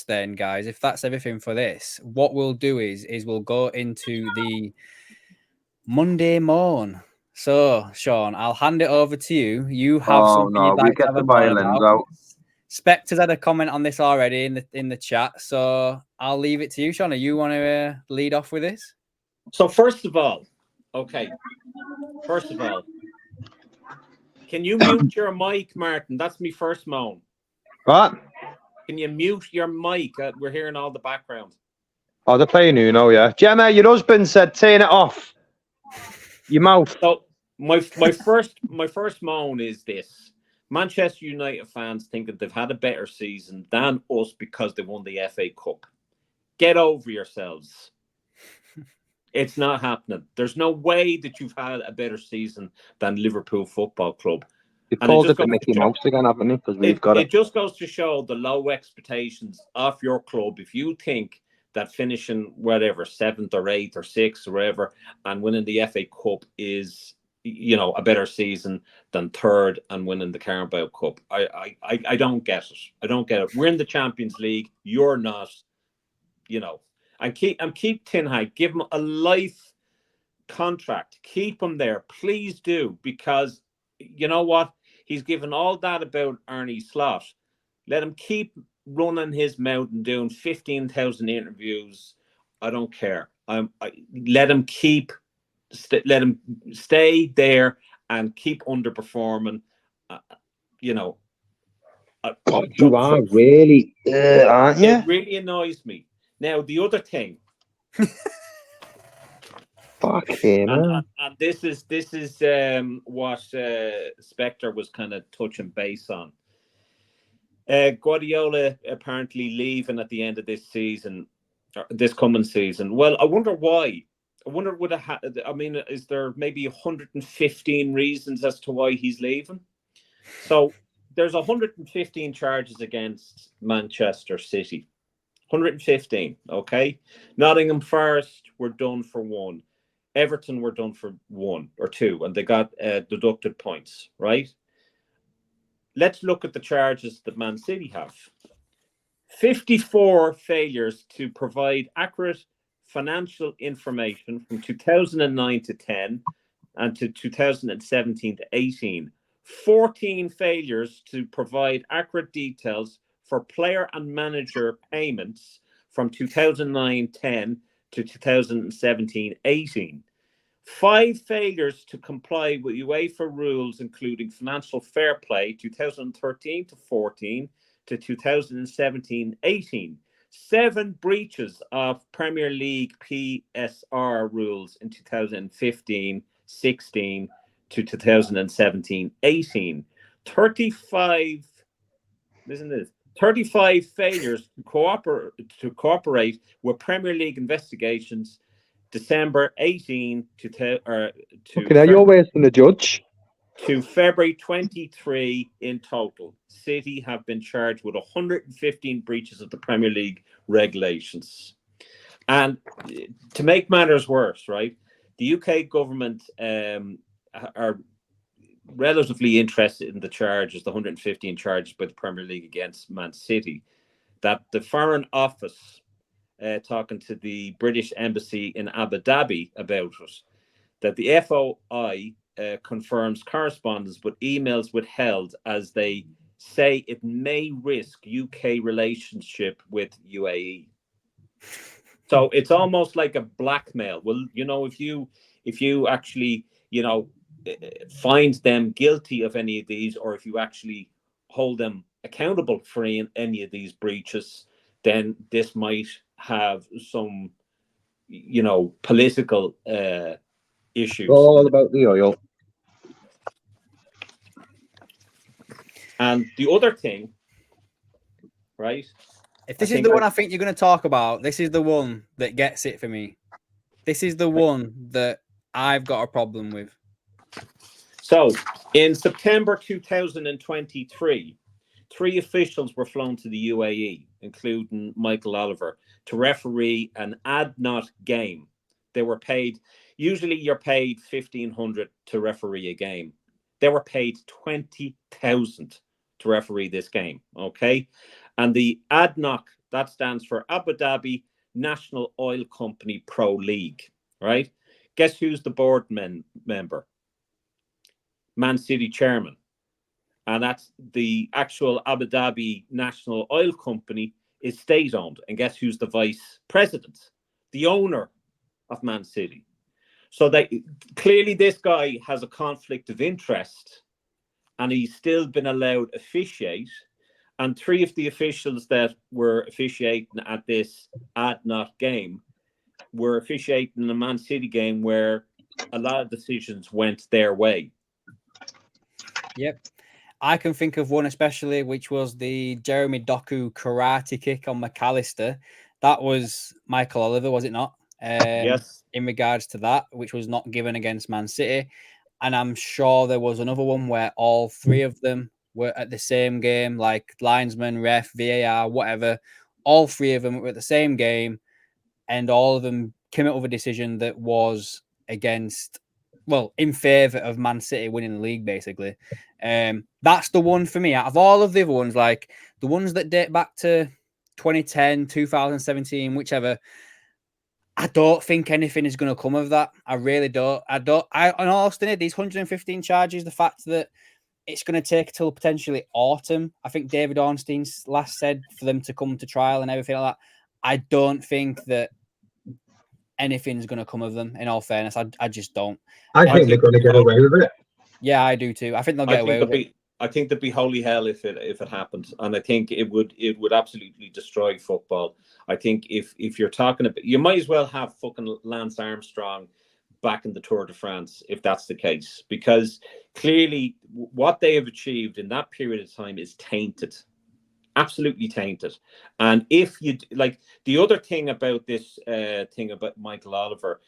then, guys, if that's everything for this, what we'll do is we'll go into the Monday Moan. So, Sean, I'll hand it over to you. You have Oh something no, you'd we like to get have the a moan violins about. out. Spectre's had a comment on this already in the chat, so I'll leave it to you, Sean. You want to lead off with this? So first of all, can you mute your mic, Martin? That's me first moan. What? Can you mute your mic? We're hearing all the background. Oh, they're playing Uno, yeah. Gemma, your husband said, turn it off. Your mouth. So my first moan is this. Manchester United fans think that they've had a better season than us because they won the FA Cup. Get over yourselves. It's not happening. There's no way that you've had a better season than Liverpool Football Club. You've called it the Mickey Mouse again, haven't you? Because we've got it. It just goes to show the low expectations of your club. If you think that finishing whatever 7th or 8th or 6th or whatever and winning the FA Cup is, you know, a better season than 3rd and winning the Carabao Cup, I don't get it. I don't get it. We're in the Champions League. You're not. You know, and keep Tin Hag. Give him a life contract. Keep him there, please do, because you know what? He's given all that about Arne Slot. Let him keep running his mouth and doing 15,000 interviews. I don't care. Let him let him stay there and keep underperforming. You know. God, you are really, aren't you? It really annoys me. Now the other thing. Fucking and this is what Spectre was kind of touching base on. Guardiola apparently leaving at the end of this season, this coming season. Well, I wonder why. I wonder would it I mean, is there maybe 115 reasons as to why he's leaving? So there's 115 charges against Manchester City. 115, okay? Nottingham Forest were done for 1. Everton were done for 1 or 2, and they got deducted points, right? Let's look at the charges that Man City have. 54 failures to provide accurate financial information from 2009 to 10 and to 2017 to 18. 14 failures to provide accurate details for player and manager payments from 2009-10 to 2017-18. 5 failures to comply with UEFA rules, including financial fair play 2013-14 to 2017-18. 7 breaches of Premier League PSR rules in 2015-16 to 2017-18. 35, listen to this, 35 failures to cooperate with Premier League investigations December 18 to okay, you're worse than the judge. To February 23 in total. City have been charged with 115 breaches of the Premier League regulations. And to make matters worse, right, the UK government are relatively interested in the charges, the 115 charges by the Premier League against Man City, that the Foreign Office, talking to the British Embassy in Abu Dhabi about it, that the FOI confirms correspondence with emails withheld as they say it may risk UK relationship with UAE. So it's almost like a blackmail. Well, you know, if you actually, you know, find them guilty of any of these, or if you actually hold them accountable for any of these breaches, then this might have some, you know, political issues. All about the oil. And the other thing, right? If this is the one I think you're going to talk about, this is the one that gets it for me. This is the one that I've got a problem with. So, in September 2023, 3 officials were flown to the UAE, including Michael Oliver, to referee an ad not game. They were paid, usually you're paid $1,500 to referee a game. They were paid $20,000 to referee this game, okay? And the ADNOC That stands for Abu Dhabi National Oil Company Pro League, right? Guess who's the board member? Man City chairman. And that's the actual Abu Dhabi National Oil Company is state-owned. And guess who's the vice president? The owner of Man City. So clearly this guy has a conflict of interest, and he's still been allowed to officiate. And 3 of the officials that were officiating at this ad-not game were officiating in a Man City game where a lot of decisions went their way. Yep. I can think of one especially, which was the Jeremy Doku karate kick on McAllister. That was Michael Oliver, was it not? Yes. In regards to that, which was not given against Man City. And I'm sure there was another one where all 3 of them were at the same game, like linesman, ref, VAR, whatever. All 3 of them were at the same game, and all of them came up with a decision that was against, well, in favour of Man City winning the league, basically. That's the one for me. Out of all of the other ones, like the ones that date back to 2010, 2017, whichever, I don't think anything is going to come of that. I really don't. In all honesty, these 115 charges, the fact that it's going to take till potentially autumn. I think David Ornstein's last said for them to come to trial and everything like that. I don't think that anything's going to come of them, in all fairness. I just don't. I think they're going to get away with it. Yeah, I do too. I think they'll get away with it. I think there'd be holy hell if it happened, and I think it would absolutely destroy football. I think if you're talking about, you might as well have fucking Lance Armstrong back in the Tour de France if that's the case, because clearly what they have achieved in that period of time is tainted, absolutely tainted. And if you like the other thing about this thing about Michael Oliver,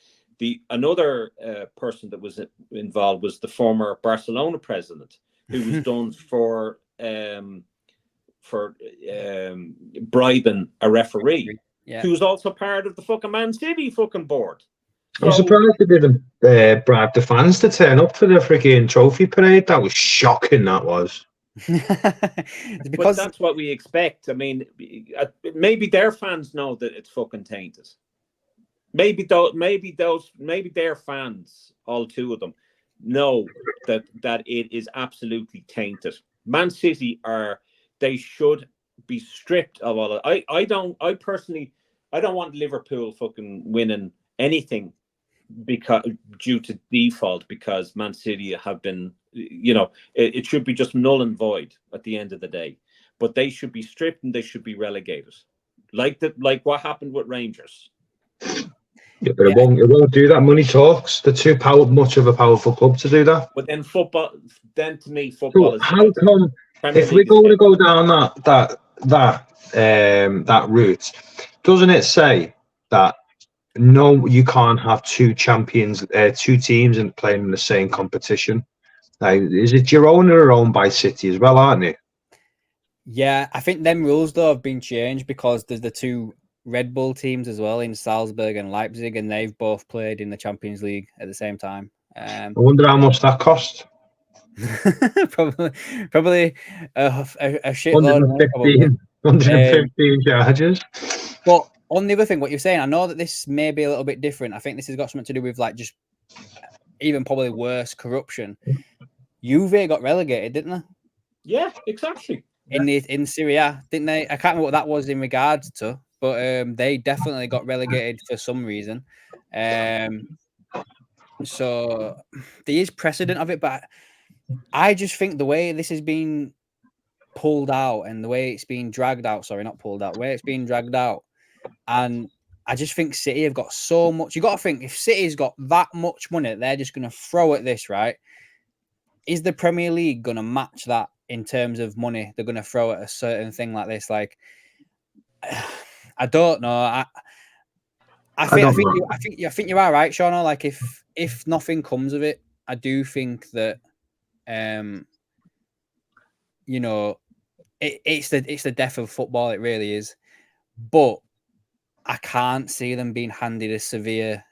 another person that was involved was the former Barcelona president, who was done for bribing a referee, who was also part of the fucking Man City fucking board. I'm surprised they didn't bribe the fans to turn up for the freaking trophy parade. That was shocking, that was. Because that's what we expect. I mean, maybe their fans know that it's fucking tainted. Maybe their fans, all 2 of them, know that it is absolutely tainted. Man City they should be stripped of all that. I personally don't want Liverpool fucking winning anything due to default, because Man City have been, it should be just null and void at the end of the day. But they should be stripped and they should be relegated, like what happened with Rangers. Yeah, but it won't do that. Money talks. They're too much of a powerful club to do that. But then to me, football is. How come if we're going to go down that route, doesn't it say that no, you can't have 2 champions, 2 teams and playing in the same competition? Now, is it Girona are owned by City as well, aren't they? Yeah, I think them rules though have been changed because there's the 2 Red Bull teams as well in Salzburg and Leipzig, and they've both played in the Champions League at the same time. I wonder how much that cost. probably a shitload. 115 charges. But on the other thing, what you're saying, I know that this may be a little bit different. I think this has got something to do with like just even probably worse corruption. Juve got relegated, didn't they? Yeah, exactly. In Serie A, didn't they? I can't remember what that was in regards to, but they definitely got relegated for some reason. So there is precedent of it, but I just think the way this has been pulled out and the way it's being dragged out, sorry, not pulled out, where it's being dragged out. And I just think City have got so much. You got to think if City's got that much money, they're just going to throw at this, right? Is the Premier League going to match that in terms of money? They're going to throw at a certain thing like this. Like, I don't know. I think you are right, Sean. Like, if nothing comes of it, I do think that, it's the death of football. It really is. But I can't see them being handed a severe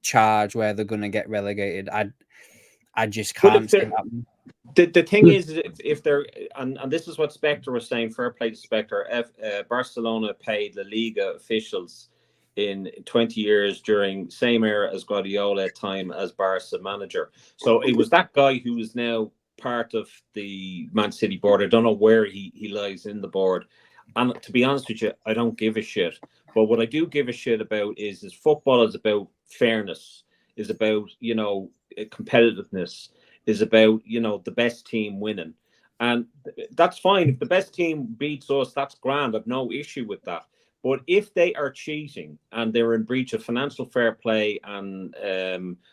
charge where they're going to get relegated. I just can't see that. The thing is, if they're and this is what Spectre was saying. Fair play to Spectre. Barcelona paid La Liga officials in 20 years during same era as Guardiola, time as Barca manager. So it was that guy who is now part of the Man City board. I don't know where he lies in the board. And to be honest with you, I don't give a shit. But what I do give a shit about is football is about fairness, is about, competitiveness, is about, the best team winning. And that's fine. If the best team beats us, that's grand. I've no issue with that. But if they are cheating and they're in breach of financial fair play and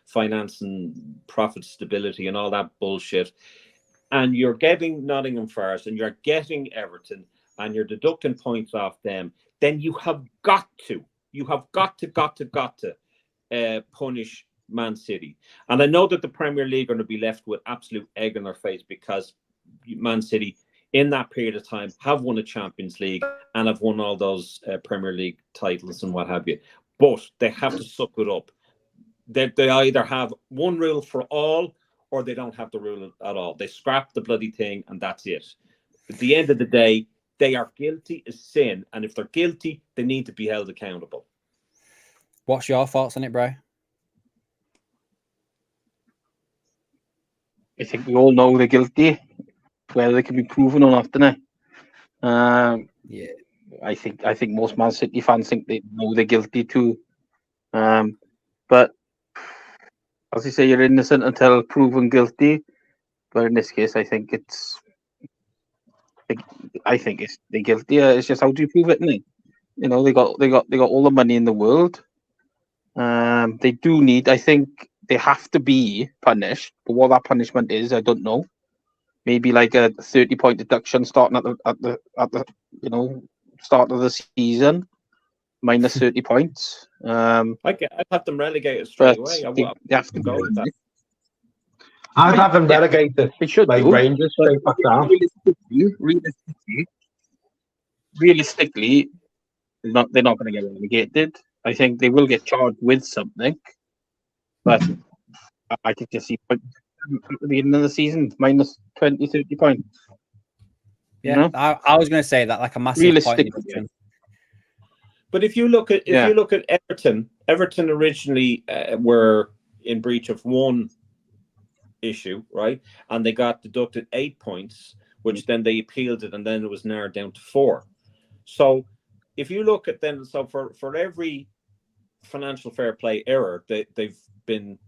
finance and profit stability and all that bullshit, and you're getting Nottingham Forest and you're getting Everton and you're deducting points off them, then you have got to punish Man City. And I know that the Premier League are going to be left with absolute egg on their face because Man City, in that period of time, have won a Champions League and have won all those Premier League titles and what have you. But they have to suck it up. They either have one rule for all or they don't have the rule at all. They scrap the bloody thing and that's it. At the end of the day, they are guilty as sin. And if they're guilty, they need to be held accountable. What's your thoughts on it, bro? I think we all know they're guilty. Whether they can be proven or not, don't they? Yeah. I think most Man City fans think they know they're guilty too. But as you say, you're innocent until proven guilty. But in this case, I think they're guilty. It's just how do you prove it? Isn't it? They got all the money in the world. They do need. I think they have to be punished. But what that punishment is, I don't know. Maybe like a 30-point deduction starting at the start of the season, minus 30 points. I'd have them relegated straight away. They have to go with that. I'd have them relegated. They should like do, Rangers straight back down. Realistically, they're not going to get relegated. I think they will get charged with something, but I think they see at the beginning of the season minus 20, 30 points. Yeah, I was going to say that, like a massive point deduction. But if you look at Everton originally were in breach of one issue, right? And they got deducted 8 points, which then they appealed it, and then it was narrowed down to 4. So if you look at then, so for every financial fair play error, they've been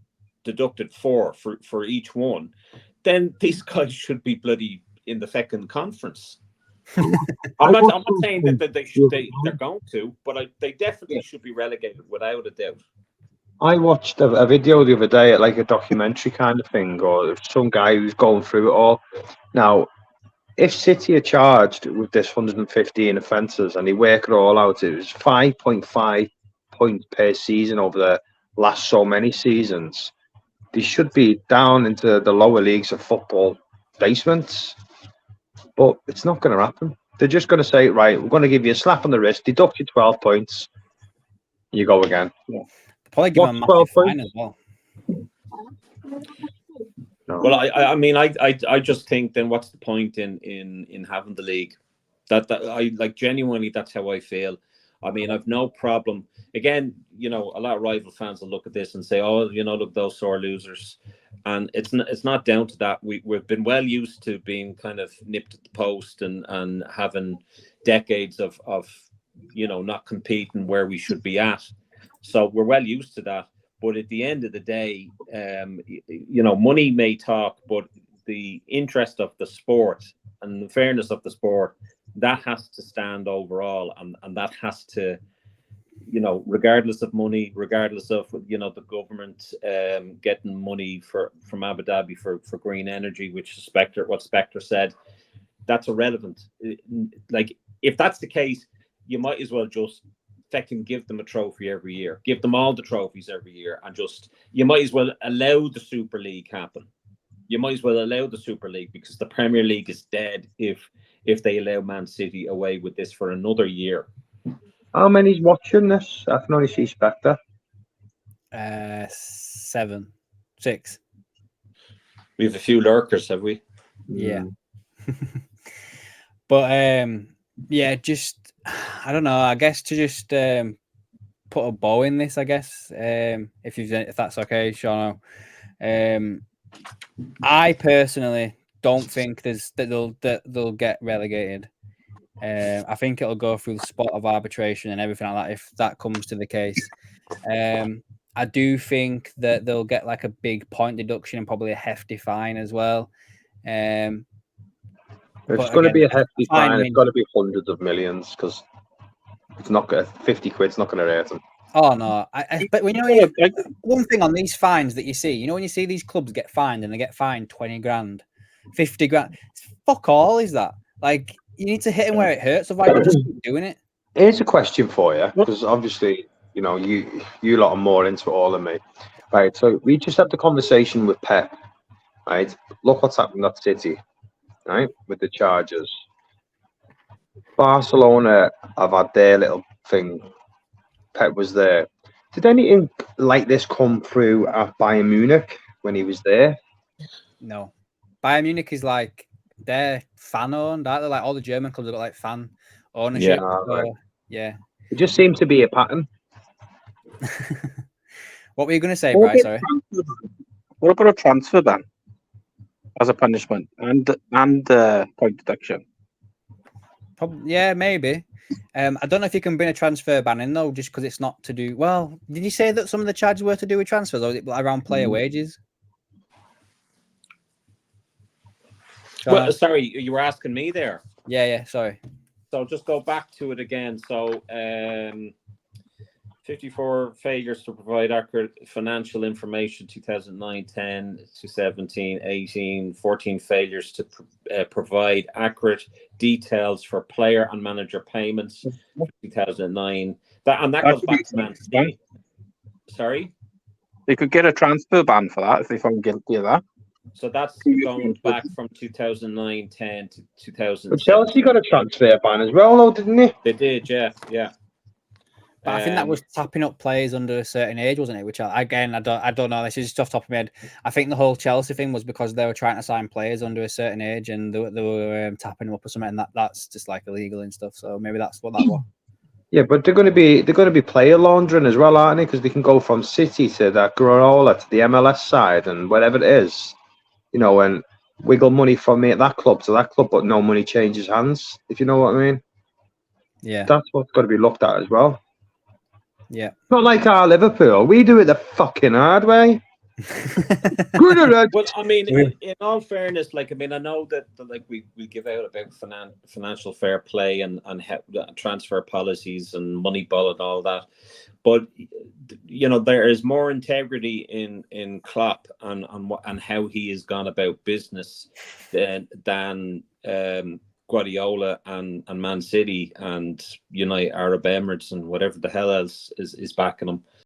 deducted 4 for each one, then these guys should be bloody in the second conference. I'm not saying that they're going to, but they definitely should be relegated without a doubt. I watched a video the other day at like a documentary kind of thing, or some guy who's going through it all. Now, if City are charged with this 115 offences and they work it all out, it was 5.5 points per season over the last so many seasons. They should be down into the lower leagues of football basements, but it's not going to happen. They're just going to say, right, we're going to give you a slap on the wrist, deduct you 12 points, you go again. Yeah. Probably give them a massive fine as well. No. Well, I just think then what's the point in having the league? That I like genuinely, that's how I feel. I mean, I've no problem. Again, a lot of rival fans will look at this and say, "Oh, look, those sore losers," and it's not down to that. We've been well used to being kind of nipped at the post and having decades of not competing where we should be at. So we're well used to that. But at the end of the day, money may talk, but the interest of the sport and the fairness of the sport, that has to stand overall, and that has to, regardless of money, regardless of the government getting money from Abu Dhabi for green energy, which what Spectre said, that's irrelevant. Like, if that's the case, you might as well just give them a trophy every year, give them all the trophies every year, and you might as well allow the Super League happen. You might as well allow the Super League, because the Premier League is dead if they allow Man City away with this for another year. How many's watching this? I can only see Spectre. 7, 6. We have a few lurkers, have we? Yeah. But yeah, just I don't know. I guess to just put a bow in this, I guess, if that's okay, Sean. I personally don't think that they'll get relegated. I think it'll go through the spot of arbitration and everything like that if that comes to the case. I do think that they'll get like a big point deduction and probably a hefty fine as well. If But it's going to again, be a hefty fine fine, it's means- got to be hundreds of millions because it's not going 50 quid's not going to hurt them. Oh no! But when one thing on these fines that you see, when you see these clubs get fined and they get fined 20 grand, 50 grand, fuck all is that? Like you need to hit him where it hurts, otherwise you just keep doing it. Here's a question for you, because obviously, you lot are more into it all than me. Right, so we just had the conversation with Pep, right? Look what's happened at City, right? With the Chargers. Barcelona have had their little thing. Pep was there. Did anything like this come through at Bayern Munich when he was there? No. Bayern Munich is like they're fan owned, aren't they? Like all the German clubs have got like fan ownership. Yeah, right. Yeah. It just seems to be a pattern. What were you going to say, Bryce? Sorry. What about a transfer ban as a punishment and point deduction? Probably, yeah, maybe. I don't know if you can bring a transfer ban in though, just because it's not to do. Well, did you say that some of the charges were to do with transfers, or was it around player wages? Well, sorry, you were asking me there. Yeah. Sorry. So just go back to it again. So 54 failures to provide accurate financial information, 2009, 10 to 17, 18, 14 failures to provide accurate details for player and manager payments, 2009. That goes back to Man City. Sorry? They could get a transfer ban for that if they found guilty of that. So that's going back from 2009, 10 to 2000. But Chelsea got a transfer ban as well, though, didn't they? They did, yeah. But I think that was tapping up players under a certain age, wasn't it? Which I don't know. This is just off the top of my head. I think the whole Chelsea thing was because they were trying to sign players under a certain age and they were tapping them up or something, and that's just like illegal and stuff. So maybe that's what that was. Yeah, but they're going to be player laundering as well, aren't they? Because they can go from City to that Granola to the MLS side and whatever it is, and wiggle money from that club to that club, but no money changes hands. If you know what I mean. Yeah, that's what's got to be looked at as well. Yeah, not like our Liverpool. We do it the fucking hard way. Well, I mean, in all fairness, I know that we give out about financial fair play and transfer policies and Moneyball and all that, but there is more integrity in Klopp and how he has gone about business than Guardiola and Man City and United Arab Emirates and whatever the hell else is backing them.